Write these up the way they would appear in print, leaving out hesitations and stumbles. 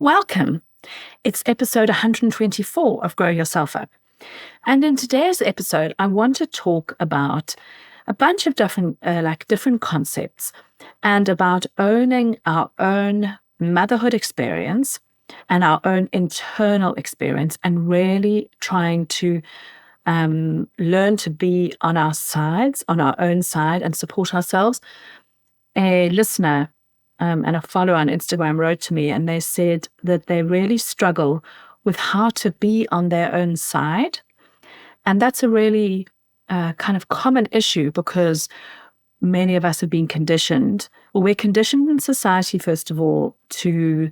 Welcome. It's episode 124 of Grow Yourself Up. And in today's episode, I want to talk about a bunch of different concepts and about owning our own motherhood experience and our own internal experience and really trying to learn to be on our sides, on our own side, and support ourselves. A listener and a follower on Instagram wrote to me and they said that they really struggle with how to be on their own side. And that's a really kind of common issue because many of us have been conditioned, well, we're conditioned in society, first of all, to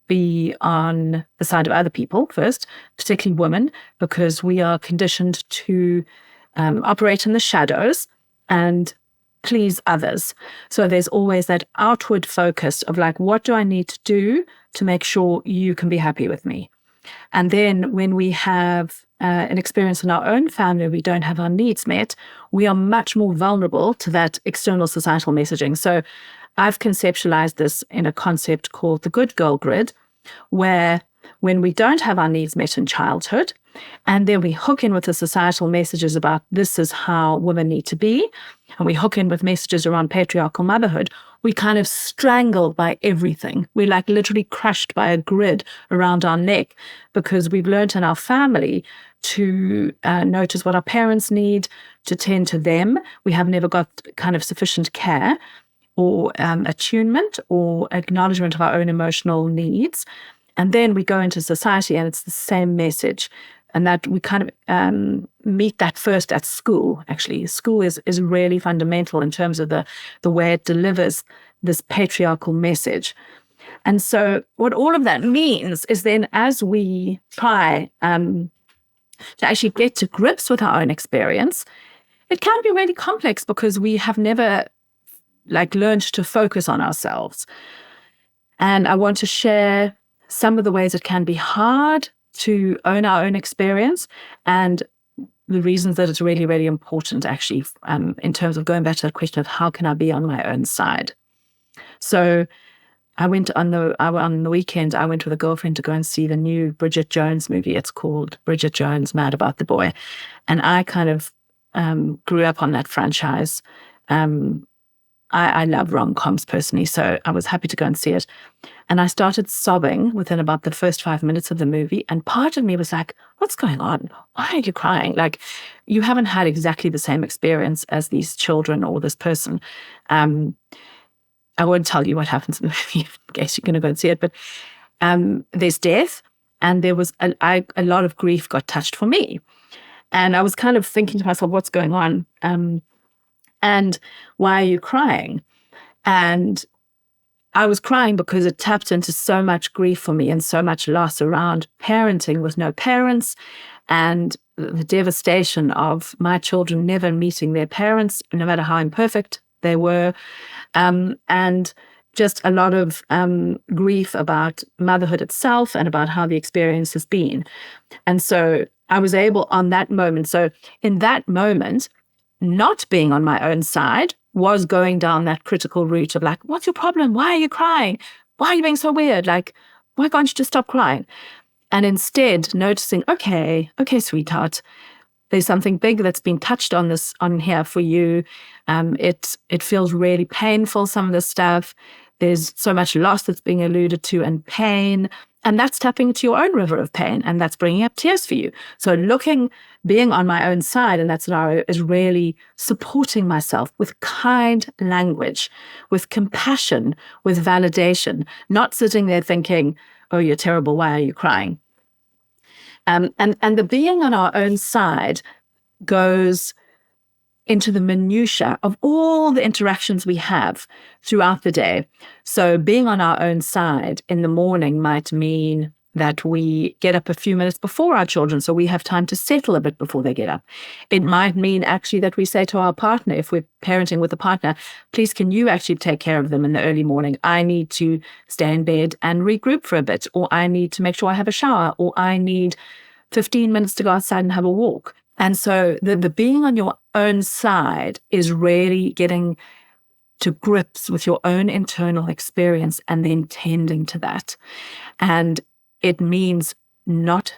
be on the side of other people first, particularly women, because we are conditioned to operate in the shadows and please others. So there's always that outward focus of like, what do I need to do to make sure you can be happy with me? And then when we have an experience in our own family, we don't have our needs met, we are much more vulnerable to that external societal messaging. So I've conceptualized this in a concept called the good girl grid, where when we don't have our needs met in childhood, and then we hook in with the societal messages about this is how women need to be, and we hook in with messages around patriarchal motherhood, we kind of strangled by everything. We're like literally crushed by a grid around our neck because we've learned in our family to notice what our parents need, to tend to them. We have never got kind of sufficient care or attunement or acknowledgement of our own emotional needs. And then we go into society and it's the same message. And that we kind of meet that first at school, actually. School is really fundamental in terms of the way it delivers this patriarchal message. And so what all of that means is then as we try to actually get to grips with our own experience, it can be really complex because we have never learned to focus on ourselves. And I want to share some of the ways it can be hard to own our own experience and the reasons that it's really, really important actually in terms of going back to the question of how can I be on my own side. So I went on the weekend, I went with a girlfriend to go and see the new Bridget Jones movie. It's called Bridget Jones, Mad About the Boy. And I kind of grew up on that franchise. I love rom-coms personally, so I was happy to go and see it. And I started sobbing within about the first 5 minutes of the movie. And part of me was like, what's going on? Why are you crying? Like, you haven't had exactly the same experience as these children or this person. I won't tell you what happens in the movie in case you're going to go and see it. But there's death, and there was a lot of grief got touched for me. And I was kind of thinking to myself, what's going on? And why are you crying? And I was crying because it tapped into so much grief for me and so much loss around parenting with no parents and the devastation of my children never meeting their parents, no matter how imperfect they were, and just a lot of grief about motherhood itself and about how the experience has been. And so I was able on that moment, so in that moment, not being on my own side was going down that critical route of like, what's your problem? Why are you crying? Why are you being so weird? Like, why can't you just stop crying? And instead noticing, okay, sweetheart, there's something big that's been touched on here for you. It feels really painful, some of the stuff. There's so much loss that's being alluded to and pain. And that's tapping into your own river of pain, and that's bringing up tears for you. So being on my own side in that scenario is really supporting myself with kind language, with compassion, with validation, not sitting there thinking, oh, you're terrible, why are you crying? And the being on our own side goes into the minutiae of all the interactions we have throughout the day. So being on our own side in the morning might mean that we get up a few minutes before our children so we have time to settle a bit before they get up. It might mean actually that we say to our partner, if we're parenting with a partner, please can you actually take care of them in the early morning? I need to stay in bed and regroup for a bit, or I need to make sure I have a shower, or I need 15 minutes to go outside and have a walk. And so the being on your own side is really getting to grips with your own internal experience and then tending to that. And it means not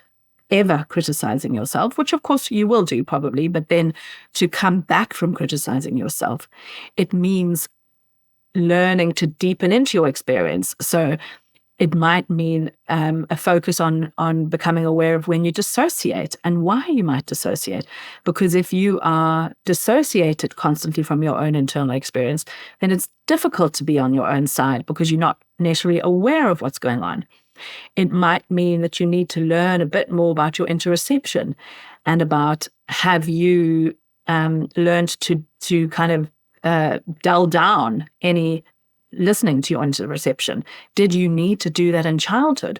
ever criticizing yourself, which of course you will do probably, but then to come back from criticizing yourself, it means learning to deepen into your experience. So it might mean a focus on becoming aware of when you dissociate and why you might dissociate. Because if you are dissociated constantly from your own internal experience, then it's difficult to be on your own side because you're not necessarily aware of what's going on. It might mean that you need to learn a bit more about your interoception and about, have you learned to kind of dull down any listening to your interoception? Did you need to do that in childhood?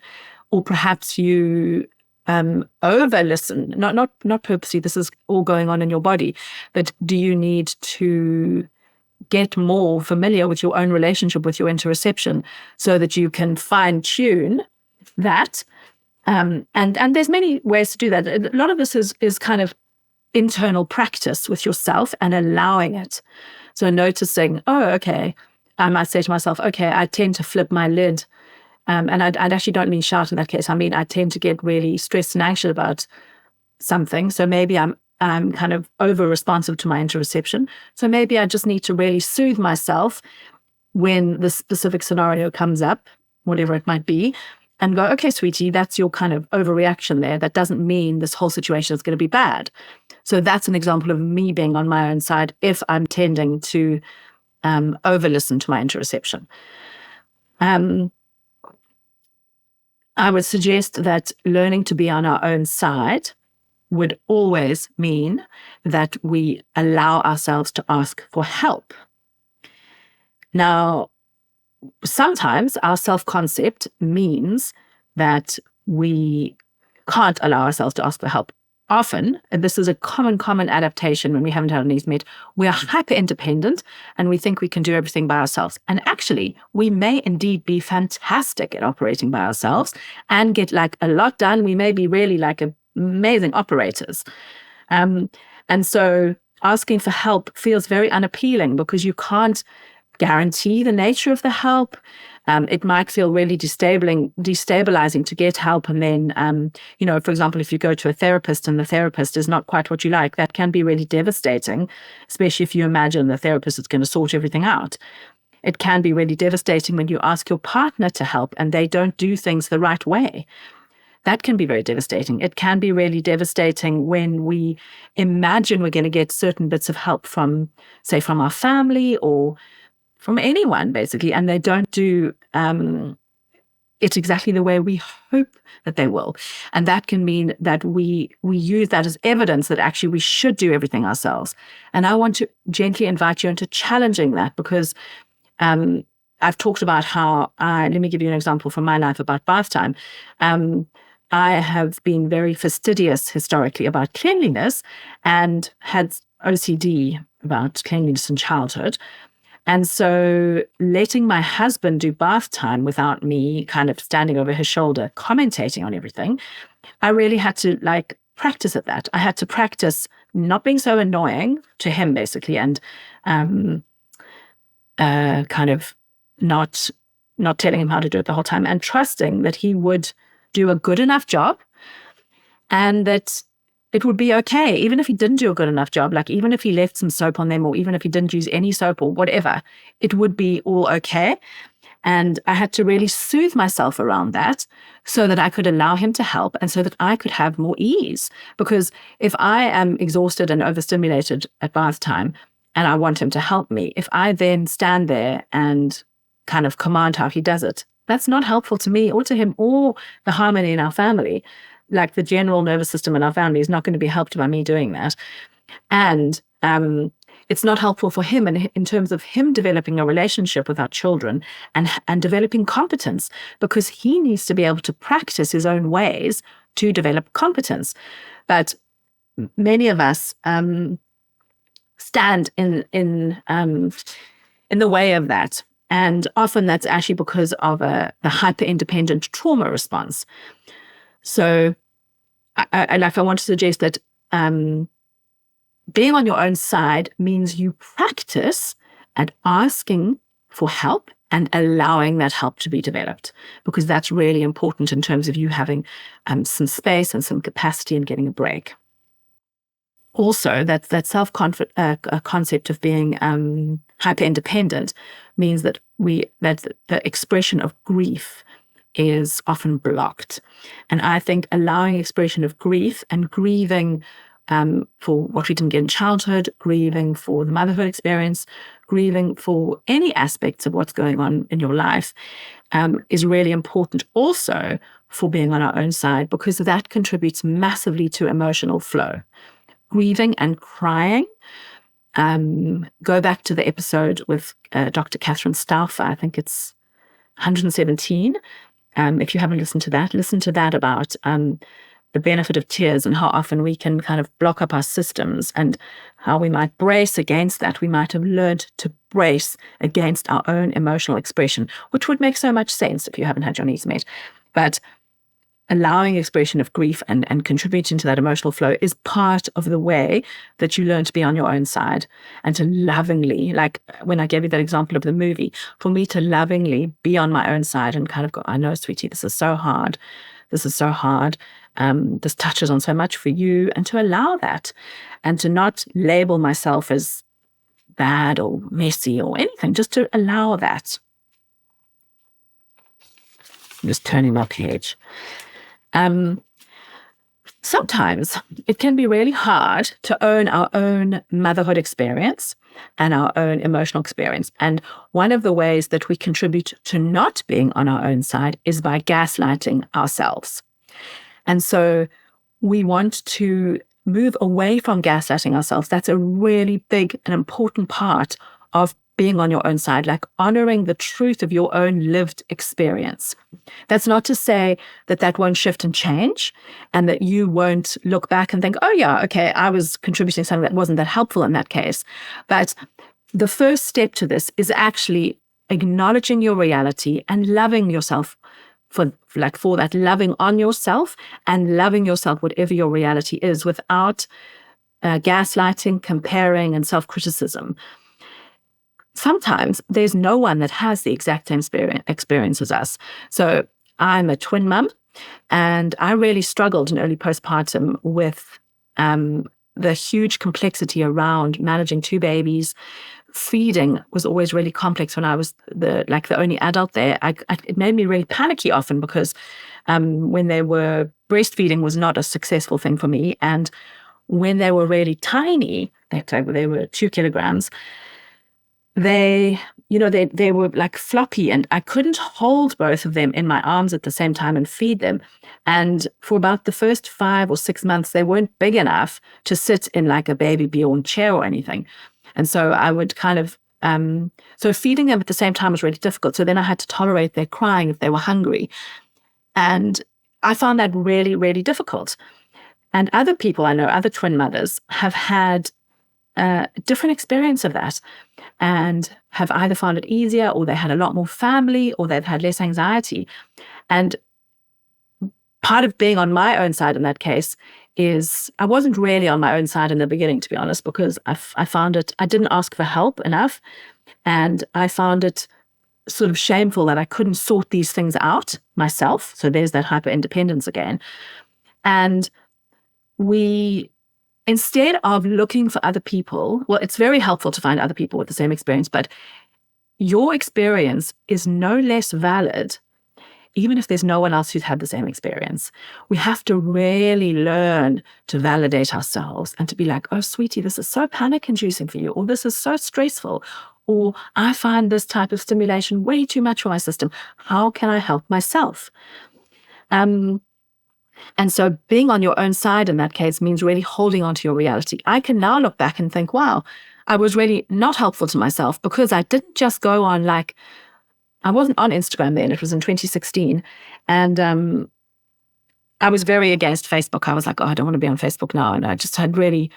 Or perhaps you over listen, not purposely, this is all going on in your body, but do you need to get more familiar with your own relationship with your interoception so that you can fine tune that? And there's many ways to do that. A lot of this is kind of internal practice with yourself and allowing it. So noticing, oh, okay, I might say to myself, okay, I tend to flip my lid. And I actually don't mean shout in that case. I mean, I tend to get really stressed and anxious about something. So maybe I'm kind of over responsive to my interoception. So maybe I just need to really soothe myself when the specific scenario comes up, whatever it might be, and go, okay, sweetie, that's your kind of overreaction there. That doesn't mean this whole situation is going to be bad. So that's an example of me being on my own side if I'm tending to over listen to my interoception. I would suggest that learning to be on our own side would always mean that we allow ourselves to ask for help. Now, sometimes our self-concept means that we can't allow ourselves to ask for help. Often, and this is a common adaptation when we haven't had our needs met, we are hyper-independent and we think we can do everything by ourselves. And actually, we may indeed be fantastic at operating by ourselves and get like a lot done. We may be really like amazing operators. And so asking for help feels very unappealing because you can't guarantee the nature of the help. It might feel really destabilizing to get help. And then, for example, if you go to a therapist and the therapist is not quite what you like, that can be really devastating, especially if you imagine the therapist is going to sort everything out. It can be really devastating when you ask your partner to help and they don't do things the right way. That can be very devastating. It can be really devastating when we imagine we're going to get certain bits of help from, say, from our family or from anyone, basically, and they don't do it exactly the way we hope that they will. And that can mean that we use that as evidence that actually we should do everything ourselves. And I want to gently invite you into challenging that because I've talked about how, let me give you an example from my life about bath time. I have been very fastidious historically about cleanliness and had OCD about cleanliness in childhood. And so letting my husband do bath time without me kind of standing over his shoulder, commentating on everything, I really had to practice at that. I had to practice not being so annoying to him, basically, and kind of not telling him how to do it the whole time and trusting that he would do a good enough job and that it would be okay, even if he didn't do a good enough job, like even if he left some soap on them or even if he didn't use any soap or whatever, it would be all okay. And I had to really soothe myself around that so that I could allow him to help and so that I could have more ease. Because if I am exhausted and overstimulated at bath time and I want him to help me, if I then stand there and kind of command how he does it, that's not helpful to me or to him or the harmony in our family. Like the general nervous system in our family is not going to be helped by me doing that. And it's not helpful for him in terms of him developing a relationship with our children and developing competence because he needs to be able to practice his own ways to develop competence. But many of us stand in the way of that. And often that's actually because of the hyper-independent trauma response. So I want to suggest that being on your own side means you practice and asking for help and allowing that help to be developed, because that's really important in terms of you having some space and some capacity and getting a break. Also, that concept of being hyper independent means that the expression of grief is often blocked. And I think allowing expression of grief and grieving for what we didn't get in childhood, grieving for the motherhood experience, grieving for any aspects of what's going on in your life is really important also for being on our own side, because that contributes massively to emotional flow. Grieving and crying. Go back to the episode with Dr. Catherine Stauffer. I think it's 117. If you haven't listened to that, listen to that about the benefit of tears and how often we can kind of block up our systems and how we might brace against that. We might have learned to brace against our own emotional expression, which would make so much sense if you haven't had your needs met. But allowing expression of grief and contributing to that emotional flow is part of the way that you learn to be on your own side and to lovingly, like when I gave you that example of the movie, for me to lovingly be on my own side and kind of go, I know, sweetie, this is so hard. This is so hard. This touches on so much for you, and to allow that and to not label myself as bad or messy or anything, just to allow that. I'm just turning my page. Sometimes it can be really hard to own our own motherhood experience and our own emotional experience. And one of the ways that we contribute to not being on our own side is by gaslighting ourselves. And so we want to move away from gaslighting ourselves. That's a really big and important part of being on your own side, like honoring the truth of your own lived experience. That's not to say that that won't shift and change and that you won't look back and think, oh yeah, okay, I was contributing something that wasn't that helpful in that case. But the first step to this is actually acknowledging your reality and loving yourself for that, loving on yourself and loving yourself, whatever your reality is, without gaslighting, comparing, and self-criticism. Sometimes there's no one that has the exact same experience as us. So I'm a twin mum, and I really struggled in early postpartum with the huge complexity around managing two babies. Feeding was always really complex when I was the only adult there. It made me really panicky often because when they were breastfeeding was not a successful thing for me, and when they were really tiny, they were 2 kilograms. They were like floppy, and I couldn't hold both of them in my arms at the same time and feed them. And for about the first 5 or 6 months, they weren't big enough to sit in like a baby Bjorn chair or anything. And so I would kind of, so feeding them at the same time was really difficult. So then I had to tolerate their crying if they were hungry. And I found that really, really difficult. And other people I know, other twin mothers, have had a different experience of that and have either found it easier, or they had a lot more family, or they've had less anxiety. And part of being on my own side in that case is I wasn't really on my own side in the beginning, to be honest, because I found it, I didn't ask for help enough. And I found it sort of shameful that I couldn't sort these things out myself. So there's that hyper independence again. And instead of looking for other people, well, it's very helpful to find other people with the same experience, but your experience is no less valid even if there's no one else who's had the same experience. We have to really learn to validate ourselves and to be like, oh, sweetie, this is so panic-inducing for you, or this is so stressful, or I find this type of stimulation way too much for my system. How can I help myself? And so being on your own side in that case means really holding on to your reality. I can now look back and think, wow, I was really not helpful to myself because I didn't just go on I wasn't on Instagram then, it was in 2016. And I was very against Facebook. I was like, oh, I don't want to be on Facebook now. And I just had really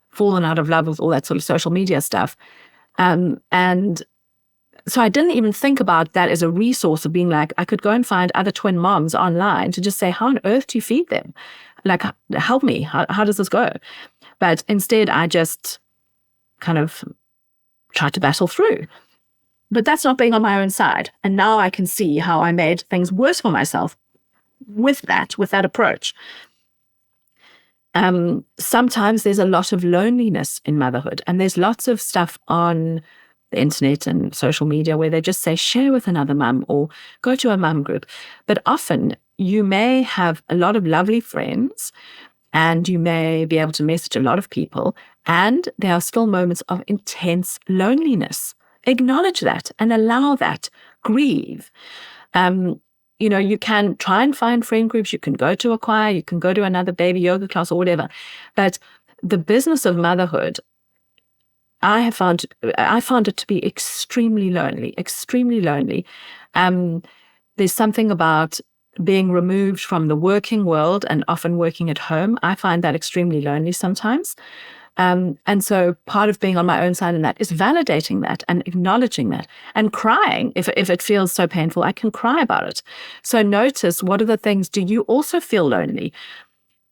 fallen out of love with all that sort of social media stuff. And so I didn't even think about that as a resource of being like, I could go and find other twin moms online to just say, how on earth do you feed them? Like, help me. How does this go? But instead, I just kind of tried to battle through. But that's not being on my own side. And now I can see how I made things worse for myself with that approach. Sometimes there's a lot of loneliness in motherhood, and there's lots of stuff on the internet and social media where they just say share with another mum or go to a mum group. But often you may have a lot of lovely friends and you may be able to message a lot of people, and there are still moments of intense loneliness. Acknowledge that and allow that. Grieve. You can try and find friend groups. You can go to a choir. You can go to another baby yoga class or whatever. But the business of motherhood, I found it to be extremely lonely, extremely lonely. There's something about being removed from the working world and often working at home. I find that extremely lonely sometimes. And so part of being on my own side in that is validating that and acknowledging that and crying. If it feels so painful, I can cry about it. So notice, what are the things, do you also feel lonely?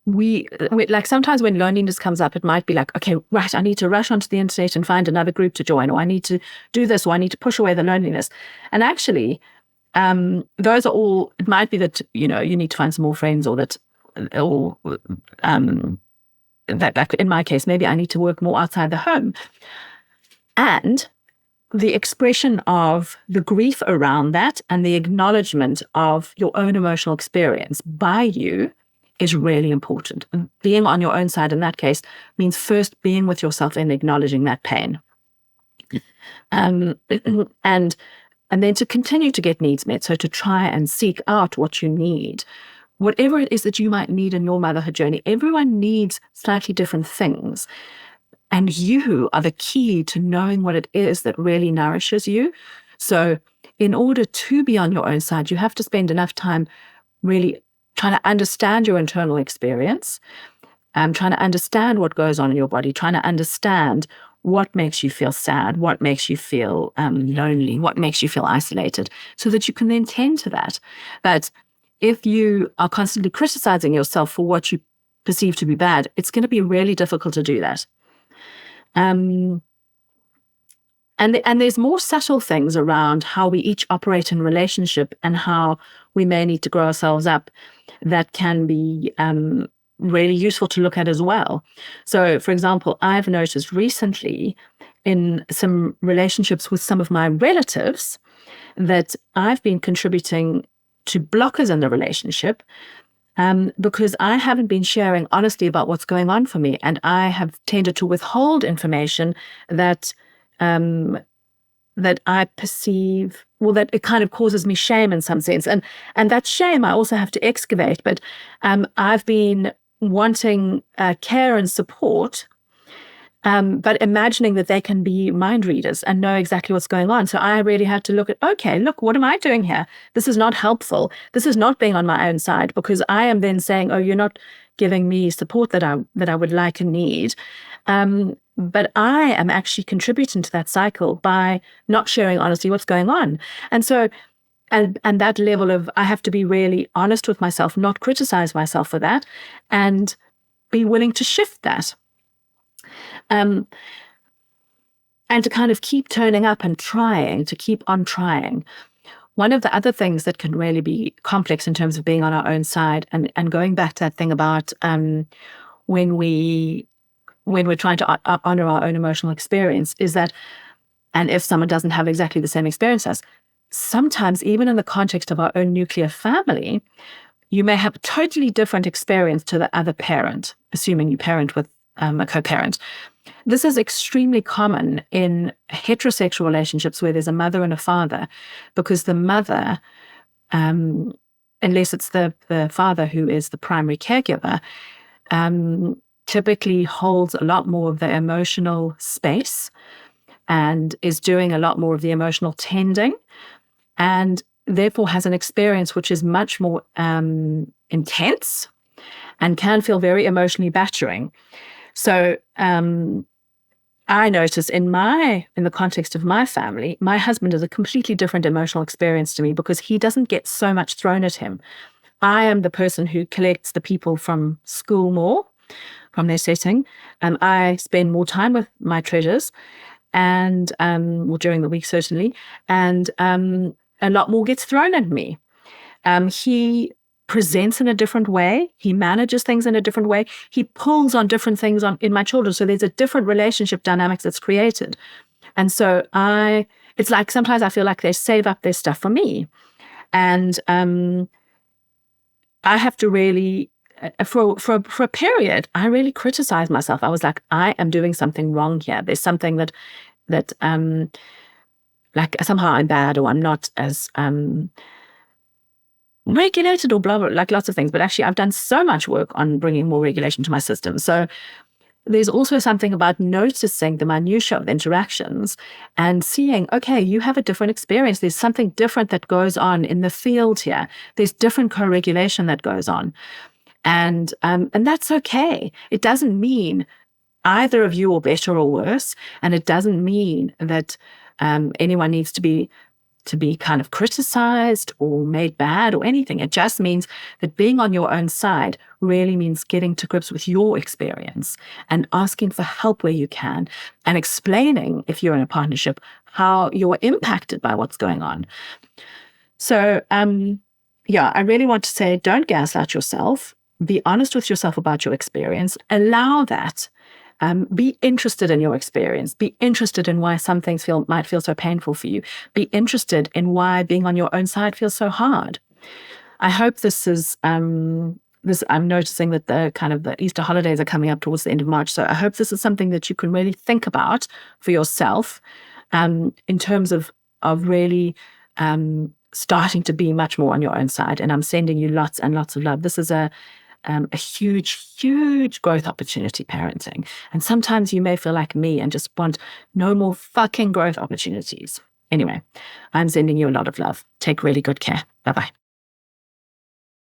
We like sometimes when loneliness comes up, it might be like, okay, right, I need to rush onto the internet and find another group to join, or I need to do this, or I need to push away the loneliness. And actually, those are all, it might be that, you need to find some more friends, or that, that like in my case, maybe I need to work more outside the home. And the expression of the grief around that and the acknowledgement of your own emotional experience by you is really important. And being on your own side in that case means first being with yourself and acknowledging that pain. And then to continue to get needs met. So to try and seek out what you need. Whatever it is that you might need in your motherhood journey, everyone needs slightly different things. And you are the key to knowing what it is that really nourishes you. So in order to be on your own side, you have to spend enough time really trying to understand your internal experience, trying to understand what goes on in your body, trying to understand what makes you feel sad, what makes you feel lonely, what makes you feel isolated, so that you can then tend to that. But if you are constantly criticizing yourself for what you perceive to be bad, it's going to be really difficult to do that. And there's more subtle things around how we each operate in relationship and how we may need to grow ourselves up that can be really useful to look at as well. So, for example, I've noticed recently in some relationships with some of my relatives that I've been contributing to blockers in the relationship because I haven't been sharing honestly about what's going on for me, and I have tended to withhold information that I perceive, well, that it kind of causes me shame in some sense, and that shame I also have to excavate. But I've been wanting care and support, but imagining that they can be mind readers and know exactly what's going on. So I really had to look, what am I doing here? This is not helpful. This is not being on my own side, because I am then saying, oh, you're not giving me support that I would like and need. But I am actually contributing to that cycle by not sharing honestly what's going on. And so, and that level of, I have to be really honest with myself, not criticize myself for that, and be willing to shift that. And to kind of keep turning up and trying, to keep on trying. One of the other things that can really be complex in terms of being on our own side, and going back to that thing about when we're trying to honor our own emotional experience, is that, and if someone doesn't have exactly the same experience as, sometimes even in the context of our own nuclear family, you may have a totally different experience to the other parent, assuming you parent with a co-parent. This is extremely common in heterosexual relationships where there's a mother and a father, because the mother, unless it's the father who is the primary caregiver, typically holds a lot more of the emotional space and is doing a lot more of the emotional tending, and therefore has an experience which is much more intense and can feel very emotionally battering. So I notice in the context of my family, my husband is a completely different emotional experience to me, because he doesn't get so much thrown at him. I am the person who collects the people from school more, from their setting, and I spend more time with my treasures. and well, during the week certainly, and a lot more gets thrown at me. He presents in a different way. He manages things in a different way. He pulls on different things in my children. So there's a different relationship dynamics that's created. And so it's like sometimes I feel like they save up their stuff for me. And I have to really, for a period, I really criticized myself. I was like, I am doing something wrong here. There's something that like somehow I'm bad, or I'm not as regulated, or blah, blah, like lots of things. But actually, I've done so much work on bringing more regulation to my system. So there's also something about noticing the minutiae of interactions and seeing, okay, you have a different experience. There's something different that goes on in the field here. There's different co-regulation that goes on. And that's okay. It doesn't mean either of you are better or worse. And it doesn't mean that anyone needs to be kind of criticized or made bad or anything. It just means that being on your own side really means getting to grips with your experience and asking for help where you can, and explaining, if you're in a partnership, how you're impacted by what's going on. So, I really want to say, don't gaslight yourself. Be honest with yourself about your experience. Allow that. Be interested in your experience. Be interested in why some things might feel so painful for you. Be interested in why being on your own side feels so hard. I hope this is I'm noticing that the Easter holidays are coming up towards the end of March. So I hope this is something that you can really think about for yourself, in terms of really starting to be much more on your own side. And I'm sending you lots and lots of love. This is a huge, huge growth opportunity, parenting. And sometimes you may feel like me and just want no more fucking growth opportunities. Anyway, I'm sending you a lot of love. Take really good care. Bye-bye.